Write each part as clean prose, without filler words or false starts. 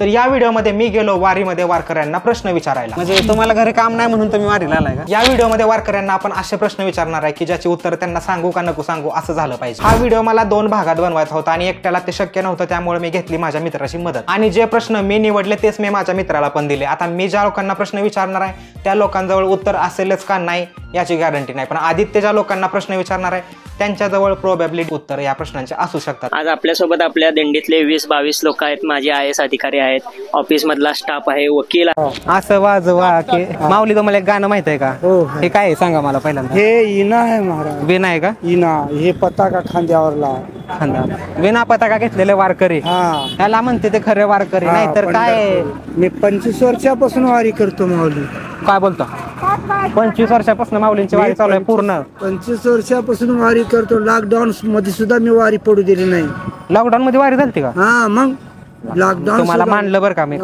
तर या व्हिडिओमध्ये मी गेलो वारीमध्ये वारकऱ्यांना प्रश्न विचारायला। म्हणजे तुम्हाला घरी काम नाही म्हणून तुम्ही वारीला आलाय का? या व्हिडिओमध्ये वारकऱ्यांना आपण असे प्रश्न विचारणार आहे की ज्याची उत्तर त्यांना सांगू का नको सांगू असं झालं पाहिजे। हा व्हिडिओ मला 2 भागात बनवायचा होता आणि एकट्याला ते शक्य नव्हतं, त्यामुळे मी घेतली माझ्या मित्राची मदत आणि जे प्रश्न मी निवडले तेच मी माझ्या मित्राला पण दिले। आता मी ज्या लोकांना प्रश्न विचारणार आहे त्या लोकांजवळ उत्तर असेलच का नाही याची गॅरंटी नाही, पण आदित्य ज्या लोकांना प्रश्न विचारणार आहे त्यांच्याजवळ प्रोबॅबिलिटी उत्तर या प्रश्नांचे असू शकतात। आज आपल्यासोबत आपल्या दिंडीतले 20-22 लोक आहेत, माझे IAS अधिकारी आहेत, ऑफिस मधला स्टाफ आहे, वकील असं वाजवा की माऊली तुम्हाला एक गाणं माहित आहे का? हे काय आहे सांगा मला पहिल्यांदा। हे इना आहे महाराज, विना आहे का? इना हे पताका खांद्यावरला खांदा विना पताका घेतलेले वारकरी त्याला म्हणते ते खरे वारकरी, नाही तर काय? मी 25 वर्षापासून वारी करतो माऊली। काय बोलतो? 25 वर्षापासून माऊलींची वारी चालू आहे पूर्ण? 25 वर्षापासून वारी करतो। लॉकडाऊन मध्ये सुद्धा मी वारी पडू दिली नाही। लॉकडाऊन मध्ये वारी झाली का? हा मग लॉकडाऊन तुम्हाला मानलं बरं का मी?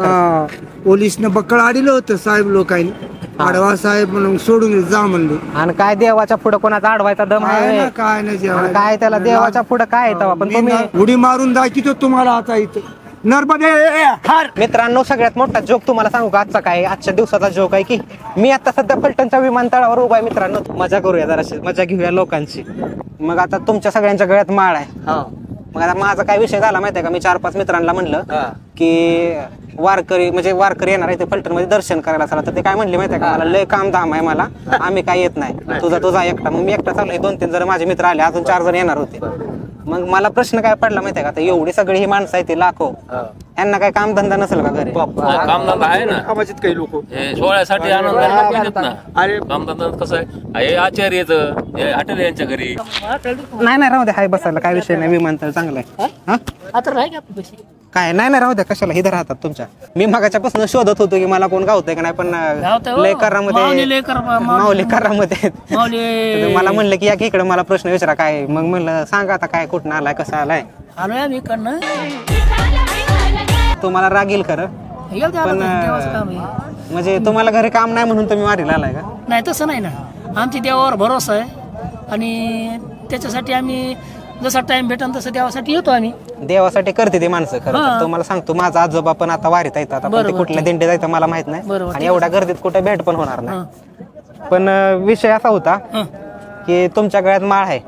पोलिसनं बक्कळ आडिलं होतं साहेब लोकांनी, आडवा साहेब म्हणून सोडून जा म्हणले। आणि काय देवाच्या पुढे कोणाचा आडवायचा दम आहे? काय नाही जेवायला काय त्याला देवाच्या पुढे काय येतं? पण तुम्ही उडी मारून दाखवतो तुम्हाला आता इथं नर्मदे हार। मित्रांनो, सगळ्यात मोठा जोक तुम्हाला सांगू का आजचा? काय आजच्या दिवसाचा जोक आहे की मी आता सध्या फलटणच्या विमानतळावर उभा आहे। मित्रांनो, मजा करूया जराशी, मजा घेऊया लोकांची। मग आता तुमच्या सगळ्यांच्या गळ्यात माळ आहे। मग आता माझा काय विषय झाला माहितीये का? मी 4-5 मित्रांना म्हणलं की वारकरी म्हणजे वारकरी येणार आहे ते फलटण मध्ये दर्शन करायला चला, तर ते काय म्हणले माहितीये का? मला लय काम धाम आहे, मला आम्ही काय येत नाही, तुझा एकटा। मग मी एकटा चाललोय, 2-3 जण माझे मित्र आले, अजून 4 जण येणार होते। मग मला प्रश्न काय पडला माहितीये का? आता एवढी सगळी ही माणसं आहे ती लाखो, यांना काय काम धंदा नसेल का घरी? कामधंदा आहे ना, कामाचे काही लोक सोहळ्यासाठी आनंद येतात ना। अरे कामधंदा कसं आहे, हे आचार्यचं हे हॉटेल यांच्या घरी नाही राहू दे, हाय बसायला काय विषय नाही, विमानतळ चांगलं आहे। काय नाही राहू द्या, कशाला इथं राहतात तुमच्या? मी मगाच्यापासून शोधत होतो की मला कोण गावतंय का नाही, पण लय करामध्ये माऊली करामध्ये मला म्हणलं की या की इकडे मला प्रश्न विचारा काय। मग म्हणलं सांगा आता काय, कुठं आलाय, कसं आलाय? तुम्हाला राग येईल खरं, पण म्हणजे तुम्हाला घरी काम नाही म्हणून तुम्ही वारीला आलाय का? नाही तसं नाही ना, आमची देवावर भरोसा आहे आणि त्याच्यासाठी आम्ही जसा टाइम भेटन तसं देवासाठी येतो आम्ही। देवासाठी करते ते माणसं खरं। तुम्हाला सांगतो, माझा आजोबा पण आता वारीत येतात, आता ते कुठल्या दिंडी जायचं मला माहित नाही आणि एवढ्या गर्दीत कुठे भेट पण होणार नाही। पण विषय असा होता की तुमच्या गळ्यात माळ आहे?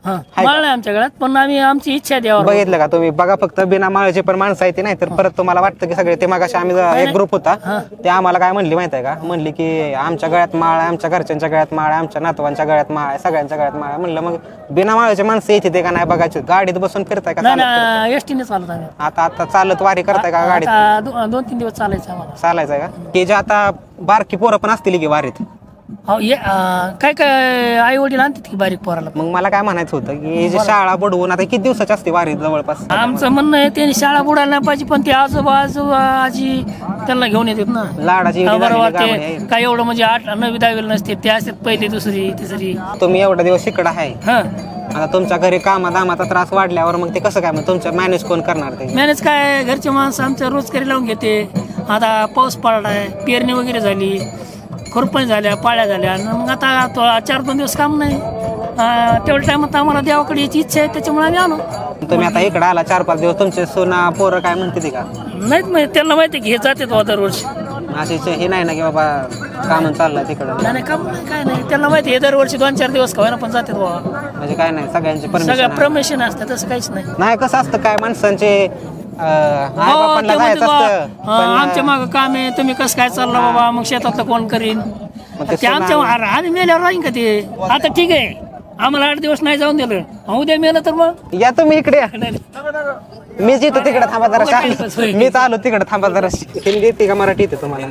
माळ नाही आमच्या गळ्यात, पण आमची इच्छा देवा बघितलं का तुम्ही? बघा फक्त बिना माळाचे पण माणसं आहे ती, नाही तर परत तुम्हाला वाटतं की सगळे ते मागाशी आम्ही एक ग्रुप होता ते आम्हाला काय म्हणली माहिती आहे का? म्हणली की आमच्या गळ्यात माळ आहे, आमच्या घरच्यांच्या गळ्यात माळ आहे, आमच्या नातवांच्या गळ्यात माळ आहे, सगळ्यांच्या गळ्यात माळ आहे। म्हणलं मग बिना माळाचे माणसं येते ते का नाही बघायचे? गाडीत बसून फिरताय का? एसटीने चालत आम्ही आता चालत वारी करताय का गाडीत? 2-3 दिवस चालायचं आम्हाला। चालायचंय का? की जे आता बारकी पोरं पण असतील की वारीत? काय काय आई वडील आणतात की बारीक पोराला। मग मला काय म्हणायचं होतं की जी शाळा बुडवून आता किती दिवसाची असते वारी जवळपास? आमचं म्हणणं आहे त्यांनी शाळा बुडायला नाही पाहिजे, पण ते आजोबा आजी त्यांना घेऊन येतात ना लाडाची। बरोबर, ते काय एवढं म्हणजे 8-9-10 नसते, ते असतात पहिली दुसरी तिसरी। तुम्ही एवढा दिवस इकडं आहे, हा आता तुमच्या घरी कामादामाचा त्रास वाढल्यावर मग ते कसं काय, मग तुमचं मॅनेज कोण करणार? ते मॅनेज काय, घरचे माणसं आमच्या रोजगारी लावून घेते। आता पाऊस पडलाय, पेरणी वगैरे झाली, खुरपणी झाल्या, पाळ्या झाल्या, मग आता 4-5 दिवस काम नाही, तेवढ्या टाइमात आम्हाला देवाकडे यायची इच्छा आहे, त्याच्यामुळे आम्ही आलो। तुम्ही आता इकडे आला 4-5 दिवस, तुमचे सोना पोरं काय म्हणते का? नाहीत माहिती, त्यांना माहिती की हे जाते दरवर्षी अशीच हे नाही ना की बाबा काम चाललंय तिकडं? नाही काम नाही, काय नाही, त्यांना माहिती आहे दरवर्षी 2-4 दिवस खवायला पण जाते बाबा। म्हणजे काय नाही, सगळ्यांचे सगळं परमिशन असतं, तसं काहीच नाही। कसं असतं काय माणसांचे आमच्या माग काम आहे, तुम्ही कसं काय चाललं बाबा, मग शेतातलं कोण करीन? ते आमच्या आम्ही मेल्यावर राहीन का ते? आता ठीक आहे, आम्हाला 8 दिवस नाही जाऊन दिलं, उद्या मेलं तर मग या तुम्ही इकडे। मी जिथं तिकडे थांबा जरा, मी चालू तिकडे थांबा जरा। हिंदी येते का मराठी येते तुम्हाला?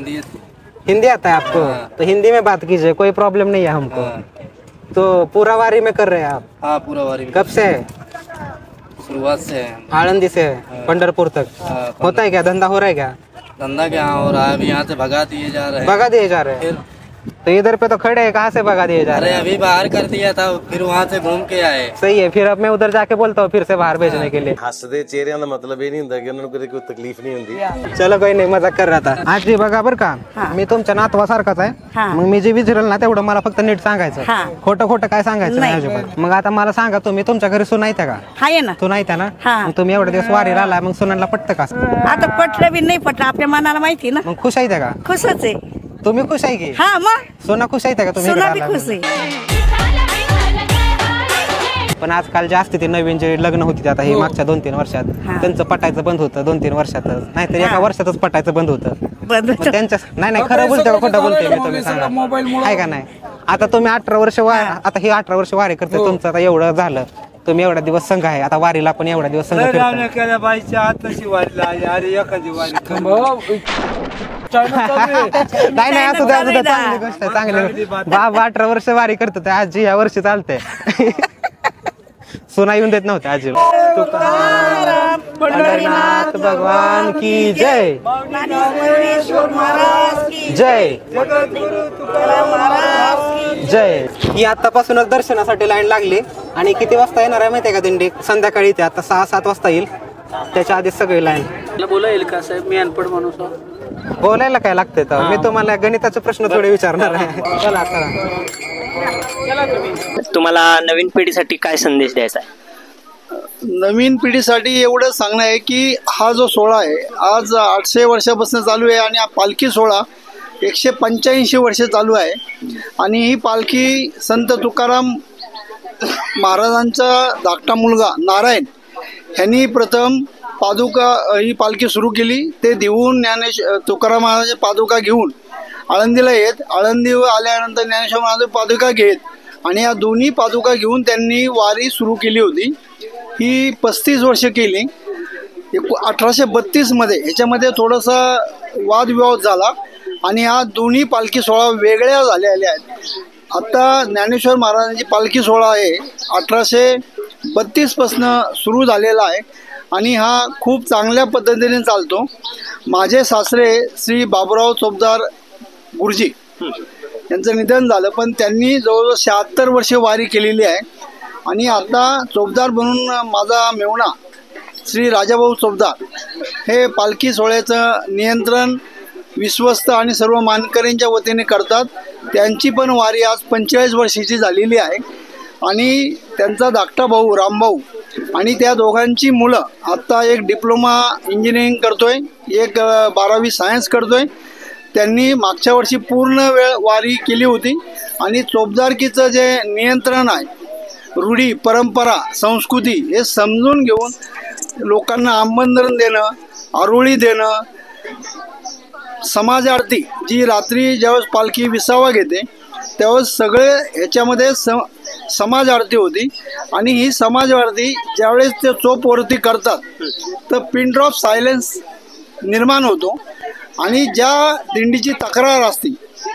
हिंदी आता है आपको? तो हिंदी में बात कीजिए, कोई प्रॉब्लम नहीं है हमको। तो पूरा वारी में कर रहे हैं आप? हाँ पूरा वारी। कब से? शुरुआत से आळंदी से पंढरपुर तक होता है क्या? धंधा हो रहा है क्या? धंधा क्या हो रहा है, अभी यहाँ से भगा दिए जा रहे हैं। भगा दिए जा रहे हैं? तो इधर पे तो खड़े हैं, कहाँ से भगा दिए जा रहे हैं? अभी बाहर कर दिया था, फिर वहाँ से घूम के आए। सही है, फिर अब मैं उधर जाके बोलता हूँ फिर से बाहर भेजने के लिए। हसदे चेहरिਆਂ ਦਾ ਮਤਲਬ ਇਹ ਨਹੀਂ ਹੁੰਦਾ ਕਿ ਉਹਨਾਂ ਨੂੰ ਕੋਈ ਤਕਲੀਫ ਨਹੀਂ ਹੁੰਦੀ। चलो काही नाही, मजाक कर रहा था। आजी बघा बरं का, मी तुमच्या नातवासारखाच आहे, मग मी जे विचारलं ना तेवढं मला फक्त नीट सांगायचं, खोटं खोटं काय सांगायचं नाही अजिबात। मग आता मला सांगा, तुम्ही तुमच्या घरी सून आहे का? आहे ना, सून आहे ना? मग तुम्ही एवढे दिवस वारीला आला, मग सुनांना पटतं का? आता पटलं बी नाही पटलं, आपल्या मनाला माहिती ना। मग खुश आहे का? खुशच आहे। तुम्ही खुश आहे की? हा मग सोना खुश आहे का तुम्ही? सोना बी खुश आहे। पण आजकाल जास्त ते नवीन जे लग्न होती आता हे मागच्या 2-3 वर्षात त्यांचं पटायचं बंद होतं, 2-3 वर्षातच, नाहीतर एका वर्षातच पटायचं बंद होतं। मग त्यांच्या नाही खरं बोलते का खोटं बोलते मी, तुम्ही सांगा आहे का नाही? आता तुम्ही 18 वर्ष आता हे 18 वर्ष वारी करते, तुमचं आता एवढं झालं, तुम्ही एवढा दिवस संघ आहे, आता वारीला पण एवढा दिवस संघ फिरता। नाही नाही, असं चांगली गोष्ट आहे, चांगली। बाबा 18 वर्ष वारी करत होते, आजी या वर्षी चालते। सोना येऊन देत नव्हते आजी। पंढरीनाथ भगवान की जय जय जय। ही आतापासूनच दर्शनासाठी लाईन लागली आणि किती वाजता येणार आहे माहितीये का दिंडी? संध्याकाळी ते आता 6-7 वाजता येईल, त्याच्या आधी सगळी लाईन। बोला येईल का साहेब, मी अनपढ माणूस बोलायला काय लागतंय तर मी तुम्हाला गणिताचे प्रश्न थोडे विचारणार आहे। चला चला, तुम्हाला नवीन पिढीसाठी काय संदेश द्यायचा आहे? नवीन पिढीसाठी एवढं सांगणं आहे की हा जो सोहळा आहे आज 800 वर्षापासून चालू आहे आणि हा पालखी सोहळा 185 वर्ष चालू आहे आणि ही पालखी संत तुकाराम महाराजांचा धाकटा मुलगा नारायण यांनी प्रथम पादुका ही पालखी सुरू केली। ते देऊन तुकाराम महाराजांच्या पादुका घेऊन आळंदीला येत, आळंदी आल्यानंतर ज्ञानेश्वर महाराज पादुका घेत आणि या दोन्ही पादुका घेऊन त्यांनी वारी सुरू केली होती। ही 35 वर्ष केली। 1832 मध्ये ह्याच्यामध्ये थोडासा वादविवाद झाला आणि हा दोन्ही पालखी सोहळा वेगळ्या झालेल्या आहेत। आता ज्ञानेश्वर महाराजांची पालखी सोहळा आहे 1832 पासून सुरू झालेला आहे आणि हा खूप चांगल्या पद्धतीने चालतो। माझे सासरे श्री बाबुराव चोपदार गुरुजी यांचं निधन झालं, पण त्यांनी जवळजवळ 76 वर्षे वारी केलेली आहे आणि आता चोपदार बनून माझा मेवणा श्री राजाभाऊ चोपदार हे पालखी सोहळ्याचं नियंत्रण विश्वस्त आणि सर्व मानकऱ्यांच्या वतीने करतात। त्यांची पण वारी आज 45 वर्षाची झालेली आहे आणि त्यांचा धाकटा भाऊ रामभाऊ आणि त्या दोघांची मुलं आता एक डिप्लोमा इंजिनिअरिंग करतोय, एक 12वी सायन्स करतोय। त्यांनी मागच्या वर्षी पूर्ण वेळ वारी केली होती आणि चोपदारकीचं जे नियंत्रण आहे, रूढी परंपरा संस्कृती हे समजून घेऊन लोकांना आमंत्रण देणं, आरोळी देणं, समाज आरती जी रात्री ज्यावेळेस पालखी विसावा घेते त्यावेळेस सगळे ह्याच्यामध्ये समाज आरती होती आणि ही समाज आरती ज्यावेळेस ते चोपवरती करतात तर पिन ड्रॉप सायलेन्स निर्माण होतो आणि ज्या दिंडीची तक्रार असते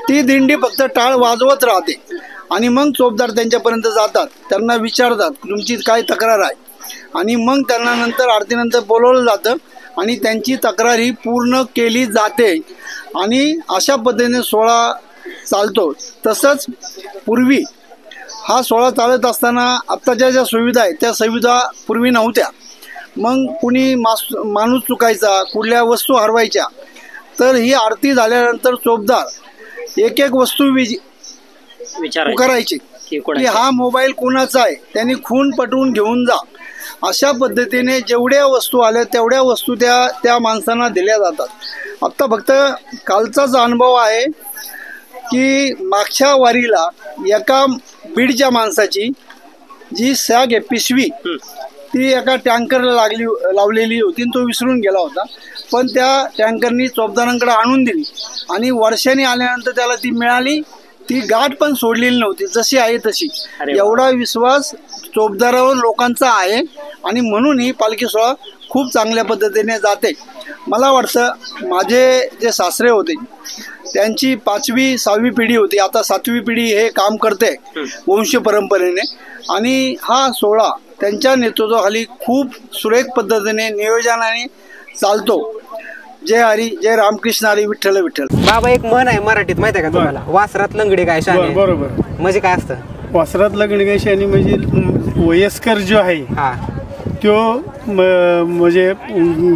ती दिंडी फक्त टाळ वाजवत राहते आणि मग चोपदार त्यांच्यापर्यंत जातात, त्यांना विचारतात तुमची काय तक्रार आहे आणि मग त्यांना नंतर आरतीनंतर बोलवलं जातं आणि त्यांची तक्रार ही पूर्ण केली जाते आणि अशा पद्धतीने सोहळा चालतो। तसंच पूर्वी हा सोहळा चालत असताना आत्ताच्या ज्या सुविधा आहेत त्या सुविधा पूर्वी नव्हत्या। मग कुणी माणूस चुकायचा, कुठल्या वस्तू हरवायच्या तर ही आरती झाल्यानंतर चोपदार एक एक वस्तू विचारायची की हा मोबाईल कोणाचा आहे, त्यांनी खून पटवून घेऊन जा। अशा पद्धतीने जेवढ्या वस्तू आल्या तेवढ्या वस्तू त्या माणसांना दिल्या जातात। आत्ता फक्त कालचाच अनुभव आहे की मागच्या वारीला एका बीडच्या माणसाची जी सॅग आहे पिशवी ती एका टँकरला लावलेली होती, तो विसरून गेला होता, पण त्या टँकरनी चोपदारांकडे आणून दिली आणि वर्षांनी आल्यानंतर त्याला ती मिळाली। ती गाठ पण सोडलेली नव्हती, जशी आहे तशी। एवढा विश्वास चोपदारावर लोकांचा आहे आणि म्हणून ही पालखी सोहळा खूप चांगल्या पद्धतीने जाते। मला वाटतं माझे जे सासरे होते त्यांची 5वी 6वी पिढी होती, आता 7वी पिढी हे काम करते वंश परंपरेने आणि हा सोहळा त्यांच्या नेतृत्वाखाली खूप सुरेख पद्धतीने नियोजनाने चालतो। जय हरी जय रामकृष्ण हरी विठ्ठल विठ्ठल. बाबा एक म्हण आहे मराठीत माहिती आहे का तुम्हाला, वासरात लंगडी काय शाने. बरोबर. म्हणजे काय असतं वासरात लंगडी काय शाने म्हणजे वयस्कर जो आहे हा तो म्हणजे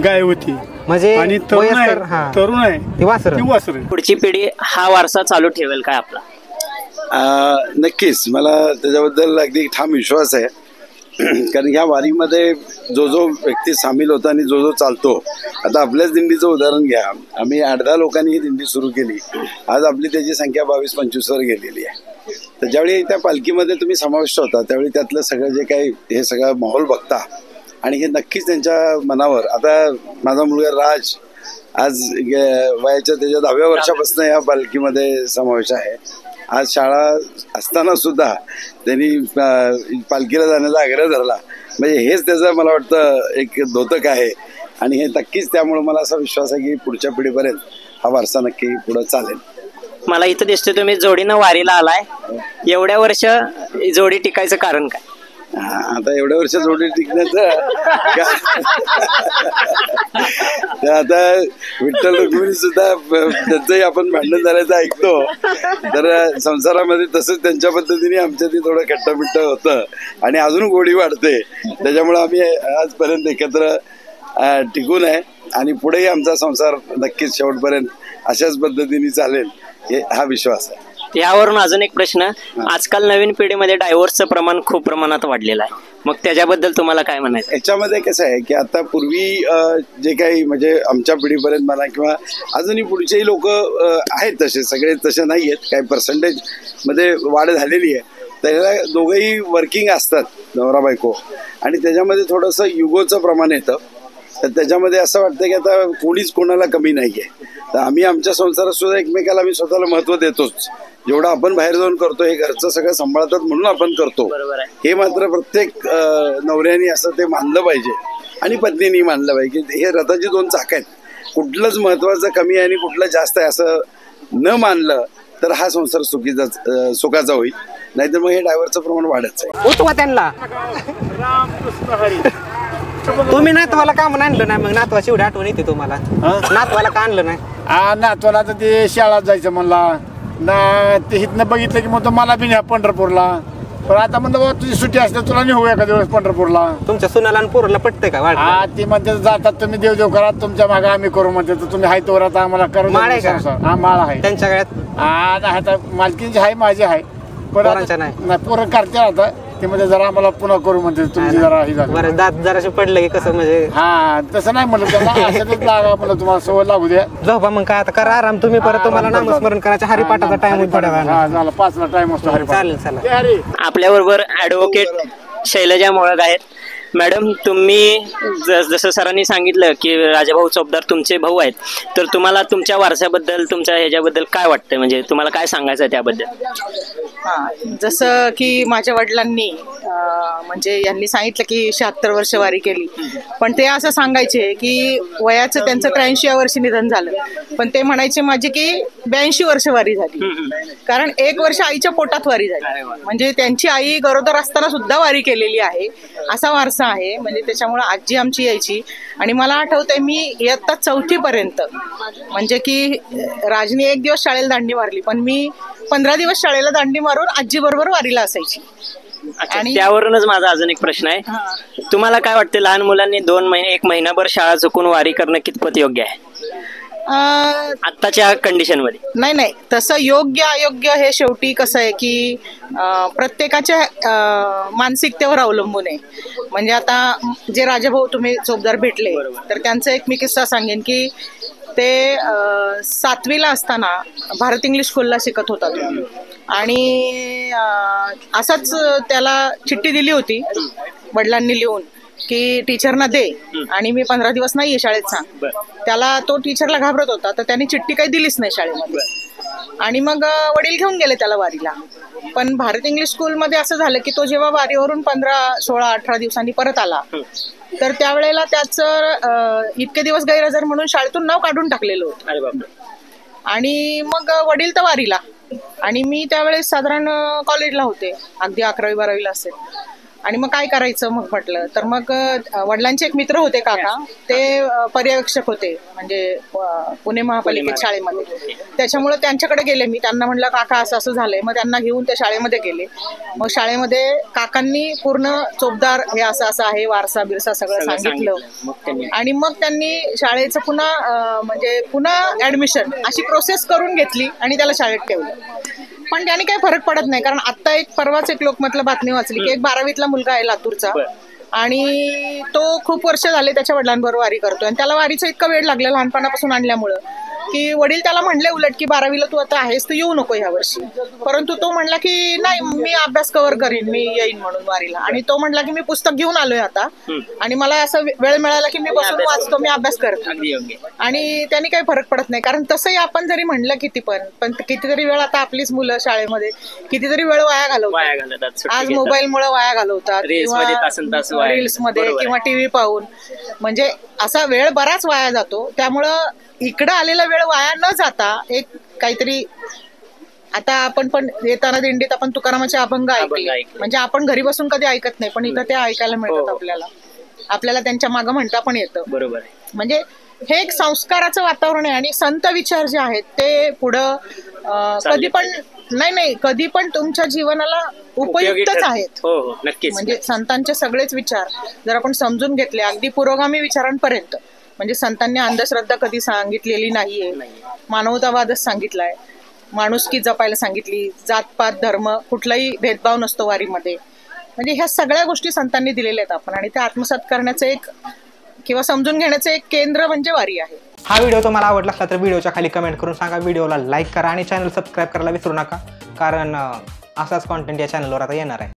गाय होती म्हणजे आणि वयस्कर, हा. तरुण आहे ती वासर. ती वासर. पुढची पिढी हा वारसा चालू ठेवेल काय आपला? नक्कीच मला त्याच्याबद्दल अगदी ठाम विश्वास आहे. कारण ह्या वारीमध्ये जो जो व्यक्ती सामील होता आणि जो जो चालतो, आता आपल्याच दिंडीचं उदाहरण घ्या. आम्ही 8-10 लोकांनी ही दिंडी सुरू केली. आज आपली त्याची संख्या 22-25 वर गेलेली आहे. तर ज्यावेळी त्या पालखीमध्ये तुम्ही समाविष्ट होता त्यावेळी त्यातलं सगळं जे काही हे सगळा माहोल बघता आणि हे नक्कीच त्यांच्या मनावर. आता माझा मुलगा राज आज वयाच्या त्याच्या 10व्या वर्षापासून या पालखीमध्ये समावेश आहे. आज शाळा असताना सुद्धा त्यांनी पालखीला जाण्याचा आग्रह धरला. म्हणजे हेच त्याचं मला वाटतं एक द्योतक आहे आणि हे नक्कीच त्यामुळे मला असा विश्वास आहे की पुढच्या पिढीपर्यंत हा वारसा नक्की पुढे चालेल. मला इथं दिसतोय तुम्ही जोडीनं वारीला आलाय. एवढ्या वर्ष जोडी टिकायचं कारण काय? आता एवढ्या वर्ष जोडी टिकण्याचं आता विठ्ठल रुक्मिणी सुद्धा त्यांचंही आपण भांडण झाल्याचं ऐकतो. तर संसारामध्ये तसंच त्यांच्या पद्धतीने आमच्या ते थोडं खट्टपिट्ट होतं आणि अजून गोडी वाढते. त्याच्यामुळे आम्ही आजपर्यंत एकत्र टिकून आहे आणि पुढेही आमचा संसार नक्कीच शेवटपर्यंत अशाच पद्धतीने चालेल हा विश्वास आहे. यावरून अजून एक प्रश्न, आजकाल नवीन पिढीमध्ये डायव्होर्सचं प्रमाण खूप प्रमाणात वाढलेलं आहे, मग त्याच्याबद्दल तुम्हाला काय म्हणायचं? याच्यामध्ये कसं आहे की आता पूर्वी जे काही म्हणजे आमच्या पिढीपर्यंत म्हणा किंवा अजूनही पुढचेही लोक आहेत तसे, सगळे तसे नाही आहेत, काही पर्सेंटेज मध्ये वाढ झालेली आहे. त्याला दोघंही वर्किंग असतात नवरा बायको आणि त्याच्यामध्ये थोडंसं युगोचं प्रमाण येतं. तर त्याच्यामध्ये असं वाटतं की आता कोणीच कोणाला कमी नाही आहे. तर आम्ही आमच्या संसारात सुद्धा एकमेकाला आम्ही स्वतःला महत्त्व देतोच. जेवढं आपण बाहेर जाऊन करतो हे घरचं सगळं सांभाळतात म्हणून आपण करतो. हे मात्र प्रत्येक नवऱ्याने असं ते मानलं पाहिजे आणि पत्नीने मानलं पाहिजे की हे रथाची 2 चाक आहेत. कुठलंच महत्वाचं कमी आहे आणि कुठलं जास्त आहे असं न मानलं तर हा संसार सुखाचा होईल. नाहीतर मग हे ड्रायव्हरचं प्रमाण वाढत आहे. उठवा त्यांना. तुम्ही नातवाला का म्हणून आणलं नाही? मग नातवाची एवढी आठवण येते तुम्हाला? नातवाला का आणलं नाही? नातवाला तर ते शाळेत जायचं म्हणला ना, ते इथनं बघितलं की म्हणतो मला बी न्या पंढरपूरला. पण आता म्हणतो बाबा तुझी सुट्टी असते तुला नाही होऊया का दिवस पंढरपूरला. तुमच्या सुनाला आणि पोराला पटतंय का? हा ती म्हणते जातात तुम्ही देव करा, तुमच्या मागे आम्ही करू म्हणते. तर तुम्ही हाय तोवर आता आम्हाला करू. माळ आहे का? हा माळ आहे त्यांच्या गळ्यात. आता मालकींची आहे, माझी आहे, पण नाही पोरं करते आता ते म्हणजे जरा आम्हाला पुन्हा करू म्हणते. तुमची जरा ही बरं दात जराशी पडलं की कसं म्हणजे? हा तसं नाही म्हणलं त्याला असंच लागा म्हणलं तुम्हाला सवय लागू द्या. झोपा मग काय आता करा आराम तुम्ही. परत तुम्हाला नामस्मरण करायचं हरिपाठाचा टाइम होईल थोड्या वेळानं. झाला 5ला टाइम असतो हरिपाठ. चालेल चला. आपल्या बरोबर ऍडव्होकेट शैलजा मोळक आहेत. मॅडम तुम्ही जसं सरांनी सांगितलं की राजाभाऊ चोपदार तुमचे भाऊ आहेत, तर तुम्हाला तुमच्या वारसाबद्दल तुमच्या ह्याच्याबद्दल काय वाटतं? म्हणजे तुम्हाला काय सांगायचं आहे त्याबद्दल? जसं की माझ्या वडिलांनी म्हणजे यांनी सांगितलं की 76 वर्ष वारी केली, पण ते असं सांगायचे की वयाचं त्यांचं 83व्या वर्षी निधन झालं, पण ते म्हणायचे माझे की 82 वर्ष वारी झाली. कारण 1 वर्ष आईच्या पोटात वारी झाली. म्हणजे त्यांची आई गरोदर असताना सुद्धा वारी केलेली आहे, असा वारसा आहे. म्हणजे त्याच्यामुळे आजी आमची यायची. आणि मला आठवतंय मी इयत्ता 4थी पर्यंत म्हणजे की राजनी 1 दिवस शाळेला दांडी मारली, पण मी 15 दिवस शाळेला दांडी मारून आजी बरोबर वारीला असायची. आणि त्यावरूनच माझा अजून एक प्रश्न आहे, तुम्हाला काय वाटतं लहान मुलांनी 2 महिने 1 महिनाभर शाळा चुकून वारी करणं कितपत योग्य आहे आत्ताच्या कंडिशन मध्ये? नाही तसं योग्य अयोग्य हे शेवटी कसं आहे की प्रत्येकाच्या मानसिकतेवर अवलंबून आहे. म्हणजे आता जे राजाभाऊ तुम्ही चोपदार भेटले तर त्यांचा एक मी किस्सा सांगेन की ते 7वीला असताना भारत इंग्लिश स्कूलला शिकत होता तो. आणि असंच त्याला चिठ्ठी दिली होती वडिलांनी लिहून की टीचरना दे आणि मी 15 दिवस नाहीये शाळेत सांग. त्याला तो टीचरला घाबरत होता तर त्यांनी चिठ्ठी काही दिलीच नाही शाळेमध्ये. आणि मग वडील घेऊन गेले त्याला वारीला. पण भारत इंग्लिश स्कूलमध्ये असं झालं की तो जेव्हा वारीवरून 15, 16, 18 दिवसांनी परत आला तर त्यावेळेला त्याचं इतके दिवस गैरहजर म्हणून शाळेतून नाव काढून टाकलेलं होतं. आणि मग वडील तर वारीला आणि मी त्यावेळेस साधारण कॉलेजला होते, अगदी 11वी 12वीला असेल. आणि मग काय करायचं मग म्हटलं तर मग वडिलांचे एक मित्र होते काका, ते पर्यवेक्षक होते म्हणजे पुणे महापालिकेत शाळेमध्ये. त्याच्यामुळे त्यांच्याकडे गेले मी, त्यांना म्हणलं काका असं असं झालंय. मग त्यांना घेऊन त्या शाळेमध्ये गेले. मग शाळेमध्ये काकांनी पूर्ण चोपदार हे असं असं आहे, वारसा बिरसा सगळं सांगितलं. आणि मग त्यांनी शाळेचं पुन्हा म्हणजे पुन्हा ऍडमिशन अशी प्रोसेस करून घेतली आणि त्याला शाळेत ठेवलं. पण त्याने काही फरक पडत नाही, कारण आता परवाच एक लोकमतला बातमी वाचली की एक 12वीतला मुलगा आहे लातूरचा आणि तो खूप वर्ष झाले त्याच्या वडिलांबरोबर वारी करतोय. आणि त्याला वारीचा इतका वेळ लागला लहानपणापासून आणल्यामुळं की वडील त्याला म्हणले उलट की 12वीला तू आता आहेस तर येऊ नको ह्या वर्षी. परंतु तो म्हणला की नाही मी अभ्यास कव्हर करीन, मी येईन म्हणून वारीला. आणि तो म्हणला की मी पुस्तक घेऊन आलोय आता आणि मला असं वेळ मिळाला की मी बसून वाचतो, मी अभ्यास करतो. आणि त्यांनी काही फरक पडत नाही, कारण तसंही आपण जरी म्हणलं पण कितीतरी वेळ आता आपलीच मुलं शाळेमध्ये कितीतरी वेळ वाया घालवतात. आज मोबाईलमुळे वाया घालवतात किंवा रील्स मध्ये किंवा टीव्ही पाहून, म्हणजे असा वेळ बराच वाया जातो. त्यामुळं इकडं आलेला वेळ वाया न जाता एक काहीतरी, आता आपण पण येताना दिंडीत आपण तुकारामाचे अभंग ऐकले, म्हणजे आपण घरी बसून कधी ऐकत नाही पण इथं ते ऐकायला मिळतात आपल्याला त्यांच्या मागं म्हणता पण येतं. बरोबर. म्हणजे हे एक संस्काराचं वातावरण आहे. आणि संत विचार जे आहेत ते पुढं कधी पण तुमच्या जीवनाला उपयुक्तच आहेत. म्हणजे संतांचे सगळेच विचार जर आपण समजून घेतले अगदी पुरोगामी विचारांपर्यंत, म्हणजे संतांनी अंधश्रद्धा कधी सांगितलेली नाहीये, मानवतावादच सांगितलाय, माणुसकी जपायला सांगितली, जातपात धर्म कुठलाही भेदभाव नसतो वारीमध्ये. म्हणजे ह्या सगळ्या गोष्टी संतांनी दिलेल्या आहेत आपण, आणि त्या आत्मसात करण्याचं एक किंवा समजून घेण्याचं एक केंद्र म्हणजे वारी आहे. हा व्हिडिओ तुम्हाला आवडला असला तर व्हिडिओच्या खाली कमेंट करून सांगा, व्हिडिओला लाईक करा आणि चॅनल सबस्क्राईब करायला विसरू नका, कारण असाच कॉन्टेंट या चॅनलवर आता येणार आहे.